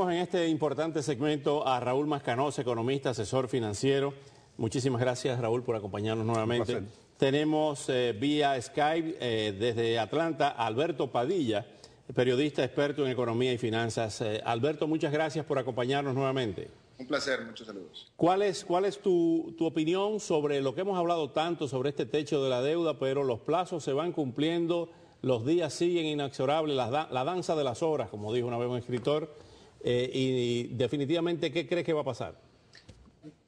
tenemos en este importante segmento a Raúl Mascanosa, economista, asesor financiero. Muchísimas gracias, Raúl, por acompañarnos nuevamente. Tenemos vía Skype desde Atlanta a Alberto Padilla, periodista experto en economía y finanzas. Alberto, muchas gracias por acompañarnos nuevamente. Un placer, muchos saludos. ¿Cuál es tu opinión sobre lo que hemos hablado tanto sobre este techo de la deuda, pero los plazos se van cumpliendo, los días siguen inexorables, la danza de las horas, como dijo una vez un escritor, y definitivamente, ¿qué crees que va a pasar?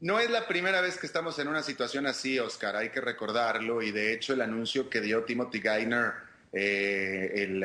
No es la primera vez que estamos en una situación así, Oscar, hay que recordarlo, y de hecho el anuncio que dio Timothy Geithner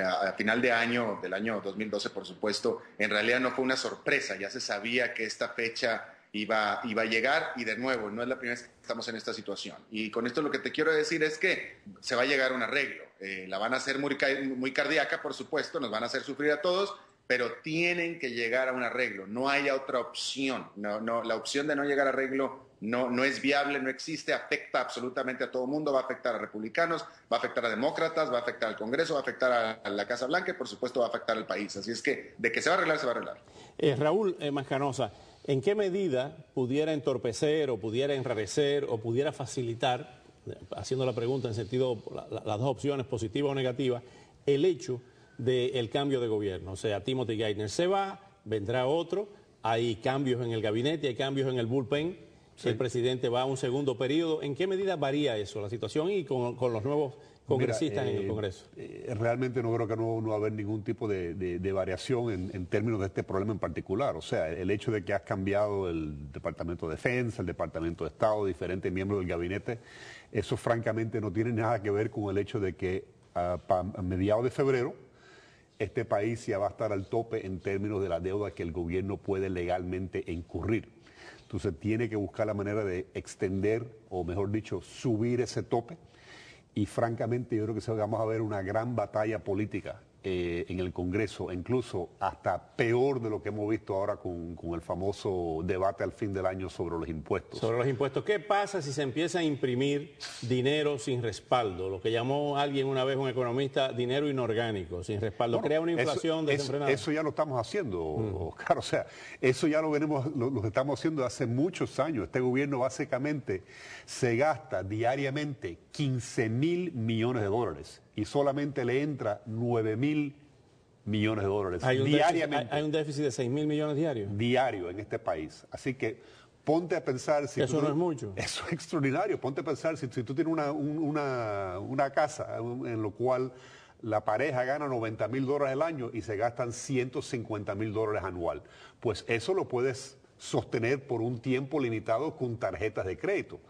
a final de año, del año 2012, por supuesto, en realidad no fue una sorpresa, ya se sabía que esta fecha iba a llegar, y de nuevo, no es la primera vez que estamos en esta situación. Y con esto lo que te quiero decir es que se va a llegar a un arreglo. La van a hacer muy cardíaca, por supuesto, nos van a hacer sufrir a todos, pero tienen que llegar a un arreglo, no hay otra opción. La opción de no llegar a arreglo no es viable, no existe, afecta absolutamente a todo el mundo, va a afectar a republicanos, va a afectar a demócratas, va a afectar al Congreso, va a afectar a la Casa Blanca y por supuesto va a afectar al país. Así es que de que se va a arreglar, se va a arreglar. Raúl Mascanosa, ¿en qué medida pudiera entorpecer o pudiera enrarecer o pudiera facilitar, haciendo la pregunta en sentido, las dos opciones, positiva o negativa, el hecho del cambio de gobierno? O sea, Timothy Geithner se va, vendrá otro, hay cambios en el gabinete, hay cambios en el bullpen, sí. El presidente va a un segundo periodo. ¿En qué medida varía eso, la situación y con los nuevos congresistas en el Congreso? Realmente no creo que no va a haber ningún tipo de variación en términos de este problema en particular. O sea, el hecho de que has cambiado el Departamento de Defensa, el Departamento de Estado, diferentes miembros del gabinete, eso francamente no tiene nada que ver con el hecho de que a mediados de febrero este país ya va a estar al tope en términos de la deuda que el gobierno puede legalmente incurrir. Entonces tiene que buscar la manera de extender, o mejor dicho, subir ese tope. Y francamente yo creo que vamos a ver una gran batalla política en el Congreso, incluso hasta peor de lo que hemos visto ahora con el famoso debate al fin del año sobre los impuestos. Sobre los impuestos. ¿Qué pasa si se empieza a imprimir dinero sin respaldo? Lo que llamó alguien una vez, un economista, dinero inorgánico, sin respaldo. Bueno, crea una inflación desenfrenada. Eso ya lo estamos haciendo, Oscar. O sea, eso ya lo estamos haciendo hace muchos años. Este gobierno básicamente se gasta diariamente 15.000 millones de dólares. Y solamente le entra 9.000 millones de dólares diariamente. Hay un déficit de 6.000 millones diarios. Diario en este país. Así que ponte a pensar... Eso no es mucho. Eso es extraordinario. Ponte a pensar si tú tienes una casa en lo cual la pareja gana $90.000 al año y se gastan $150.000 anual. Pues eso lo puedes sostener por un tiempo limitado con tarjetas de crédito.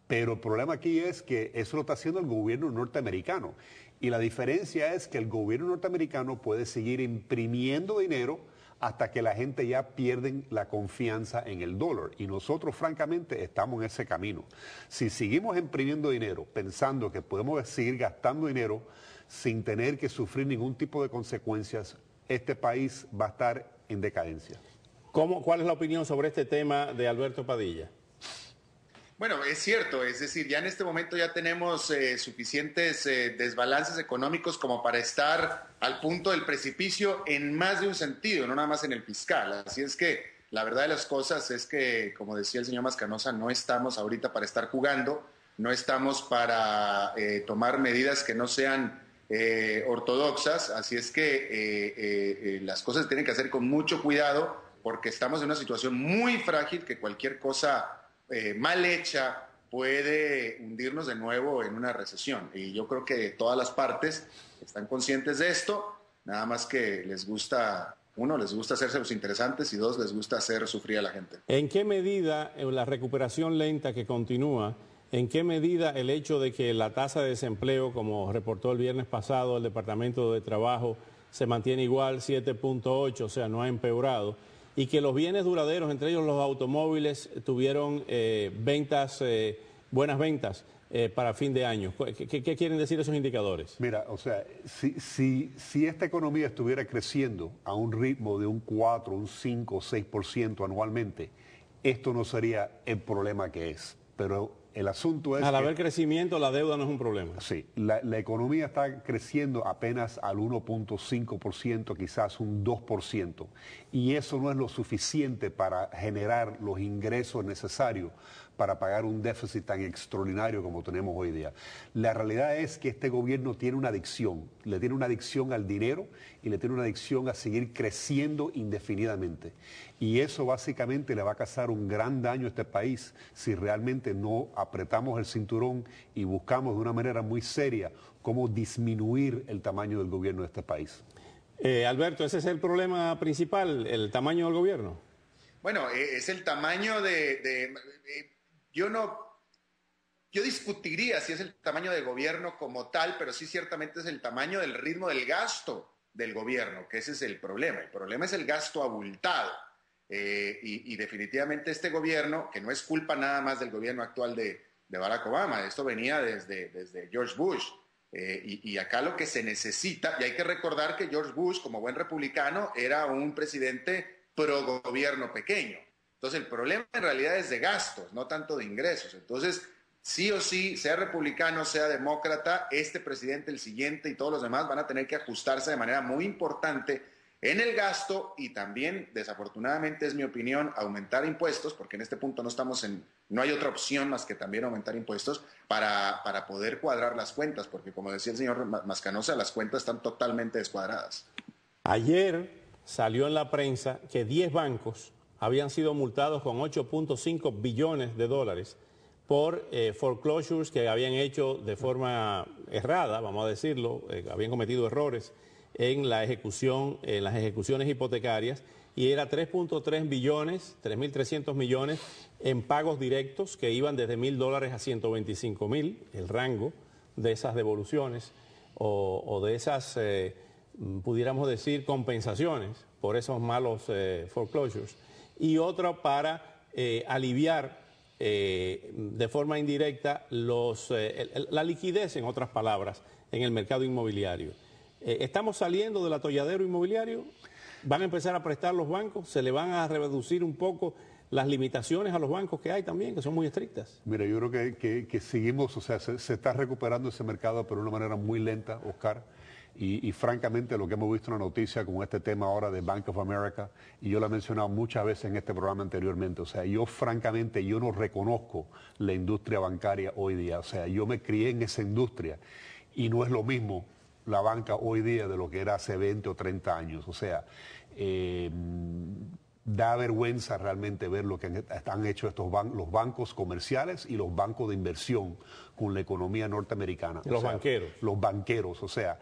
Pero el problema aquí es que eso lo está haciendo el gobierno norteamericano. Y la diferencia es que el gobierno norteamericano puede seguir imprimiendo dinero hasta que la gente ya pierden la confianza en el dólar. Y nosotros, francamente, estamos en ese camino. Si seguimos imprimiendo dinero pensando que podemos seguir gastando dinero sin tener que sufrir ningún tipo de consecuencias, este país va a estar en decadencia. ¿Cuál es la opinión sobre este tema de Alberto Padilla? Bueno, es cierto, es decir, ya en este momento ya tenemos suficientes desbalances económicos como para estar al punto del precipicio en más de un sentido, no nada más en el fiscal. Así es que la verdad de las cosas es que, como decía el señor Mascanosa, no estamos ahorita para estar jugando, no estamos para tomar medidas que no sean ortodoxas, así es que las cosas tienen que hacer con mucho cuidado porque estamos en una situación muy frágil que cualquier cosa mal hecha puede hundirnos de nuevo en una recesión. Y yo creo que todas las partes están conscientes de esto, nada más que les gusta, uno, les gusta hacerse los interesantes y dos, les gusta hacer sufrir a la gente. ¿En qué medida la recuperación lenta que continúa, en qué medida el hecho de que la tasa de desempleo, como reportó el viernes pasado el Departamento de Trabajo, se mantiene igual, 7.8, o sea, no ha empeorado, y que los bienes duraderos, entre ellos los automóviles, tuvieron buenas ventas para fin de año? ¿Qué quieren decir esos indicadores? Mira, o sea, si esta economía estuviera creciendo a un ritmo de un 4, un 5, 6% anualmente, esto no sería el problema que es. Pero El asunto es al haber crecimiento, la deuda no es un problema. Sí, la economía está creciendo apenas al 1.5%, quizás un 2%, y eso no es lo suficiente para generar los ingresos necesarios para pagar un déficit tan extraordinario como tenemos hoy día. La realidad es que este gobierno tiene una adicción, le tiene una adicción al dinero y le tiene una adicción a seguir creciendo indefinidamente. Y eso básicamente le va a causar un gran daño a este país si realmente no apretamos el cinturón y buscamos de una manera muy seria cómo disminuir el tamaño del gobierno de este país. Alberto, ¿ese es el problema principal, el tamaño del gobierno? Bueno, es el tamaño yo discutiría si es el tamaño del gobierno como tal, pero sí ciertamente es el tamaño del ritmo del gasto del gobierno, que ese es el problema. El problema es el gasto abultado. Y definitivamente este gobierno, que no es culpa nada más del gobierno actual de Barack Obama, esto venía desde George Bush. Y acá lo que se necesita, y hay que recordar que George Bush, como buen republicano, era un presidente pro gobierno pequeño. Entonces el problema en realidad es de gastos, no tanto de ingresos. Entonces, sí o sí, sea republicano, sea demócrata, este presidente, el siguiente y todos los demás van a tener que ajustarse de manera muy importante en el gasto y también, desafortunadamente, es mi opinión, aumentar impuestos, porque en este punto no hay otra opción más que también aumentar impuestos para poder cuadrar las cuentas, porque como decía el señor Mascanosa, las cuentas están totalmente descuadradas. Ayer salió en la prensa que 10 bancos habían sido multados con 8.5 billones de dólares por foreclosures que habían hecho de forma errada, vamos a decirlo, habían cometido errores en la ejecución, en las ejecuciones hipotecarias, y era 3.3 billones, 3.300 millones en pagos directos que iban desde $1.000 a 125.000, el rango de esas devoluciones o de esas, pudiéramos decir, compensaciones por esos malos foreclosures, y otro para aliviar de forma indirecta la liquidez, en otras palabras, en el mercado inmobiliario. ¿Estamos saliendo del atolladero inmobiliario? ¿Van a empezar a prestar los bancos? ¿Se le van a reducir un poco las limitaciones a los bancos que hay también, que son muy estrictas? Mira, yo creo que seguimos, o sea, se está recuperando ese mercado, pero de una manera muy lenta, Oscar. Y francamente lo que hemos visto en la noticia con este tema ahora de Bank of America, y yo lo he mencionado muchas veces en este programa anteriormente, o sea, yo francamente yo no reconozco la industria bancaria hoy día, o sea, yo me crié en esa industria y no es lo mismo la banca hoy día de lo que era hace 20 o 30 años, o sea, da vergüenza realmente ver lo que han hecho los bancos comerciales y los bancos de inversión con la economía norteamericana. Los banqueros. Los banqueros, o sea,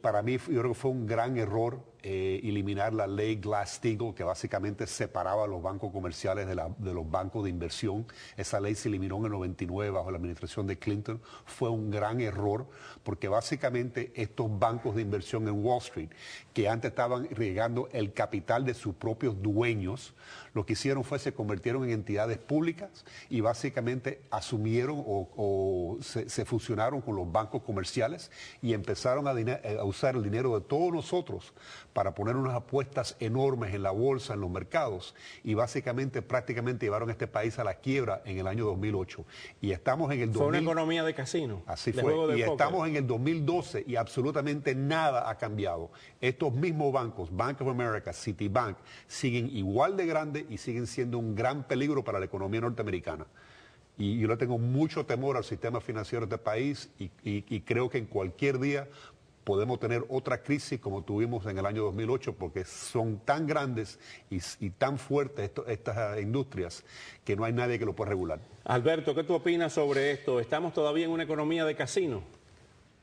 para mí yo creo que fue un gran error eliminar la ley Glass-Steagall, que básicamente separaba a los bancos comerciales de los bancos de inversión. Esa ley se eliminó en el 99 bajo la administración de Clinton. Fue un gran error porque básicamente estos bancos de inversión en Wall Street, que antes estaban regando el capital de sus propios dueños, lo que hicieron fue se convirtieron en entidades públicas y básicamente asumieron o se fusionaron con los bancos comerciales y empezaron a usar el dinero de todos nosotros para poner unas apuestas enormes en la bolsa, en los mercados, y básicamente prácticamente llevaron a este país a la quiebra en el año 2008. Y estamos en el 2000... Fue una economía de casino. Así fue. Y estamos en el 2012 y absolutamente nada ha cambiado. Estos mismos bancos, Bank of America, Citibank, siguen igual de grandes y siguen siendo un gran peligro para la economía norteamericana. Y yo le tengo mucho temor al sistema financiero de este país y creo que en cualquier día podemos tener otra crisis como tuvimos en el año 2008 porque son tan grandes y tan fuertes estas industrias que no hay nadie que lo pueda regular. Alberto, ¿qué tú opinas sobre esto? ¿Estamos todavía en una economía de casino?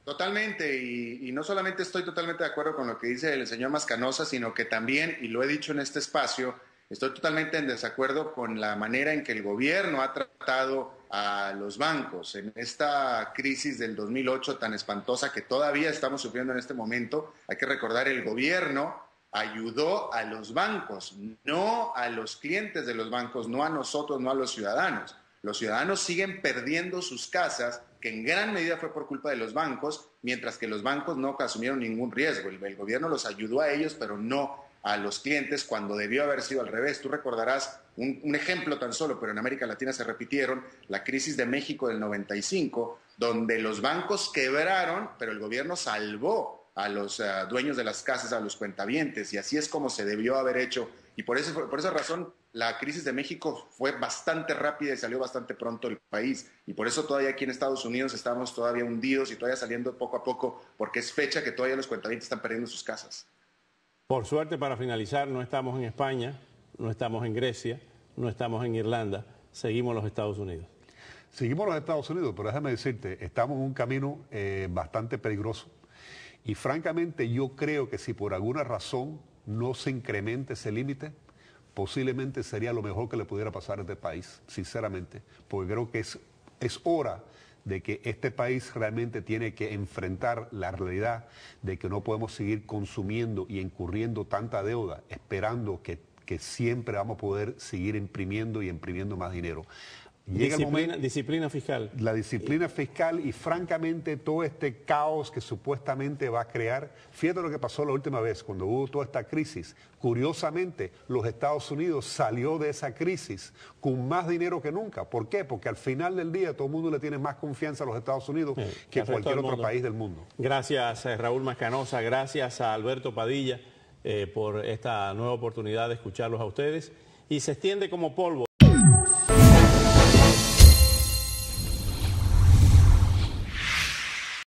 Totalmente, y no solamente estoy totalmente de acuerdo con lo que dice el señor Mascanosa, sino que también, y lo he dicho en este espacio, estoy totalmente en desacuerdo con la manera en que el gobierno ha tratado a los bancos en esta crisis del 2008 tan espantosa que todavía estamos sufriendo en este momento. Hay que recordar, el gobierno ayudó a los bancos, no a los clientes de los bancos, no a nosotros, no a los ciudadanos. Los ciudadanos siguen perdiendo sus casas, que en gran medida fue por culpa de los bancos, mientras que los bancos no asumieron ningún riesgo. El gobierno los ayudó a ellos, pero no a los clientes cuando debió haber sido al revés. Tú recordarás un ejemplo tan solo, pero en América Latina se repitieron, la crisis de México del 95, donde los bancos quebraron, pero el gobierno salvó a los dueños de las casas, a los cuentavientes, y así es como se debió haber hecho. Y por esa razón, la crisis de México fue bastante rápida y salió bastante pronto el país. Y por eso todavía aquí en Estados Unidos estamos todavía hundidos y todavía saliendo poco a poco, porque es fecha que todavía los cuentavientes están perdiendo sus casas. Por suerte, para finalizar, no estamos en España, no estamos en Grecia, no estamos en Irlanda, seguimos los Estados Unidos. Seguimos los Estados Unidos, pero déjame decirte, estamos en un camino bastante peligroso. Y francamente yo creo que si por alguna razón no se incrementa ese límite, posiblemente sería lo mejor que le pudiera pasar a este país, sinceramente, porque creo que es hora de que este país realmente tiene que enfrentar la realidad de que no podemos seguir consumiendo y incurriendo tanta deuda, esperando que siempre vamos a poder seguir imprimiendo y imprimiendo más dinero. Llega disciplina fiscal. La disciplina fiscal y francamente todo este caos que supuestamente va a crear. Fíjate lo que pasó la última vez cuando hubo toda esta crisis. Curiosamente, los Estados Unidos salió de esa crisis con más dinero que nunca. ¿Por qué? Porque al final del día todo el mundo le tiene más confianza a los Estados Unidos que cualquier otro país del mundo. Gracias Raúl Mascanosa, gracias a Alberto Padilla por esta nueva oportunidad de escucharlos a ustedes. Y se extiende como polvo.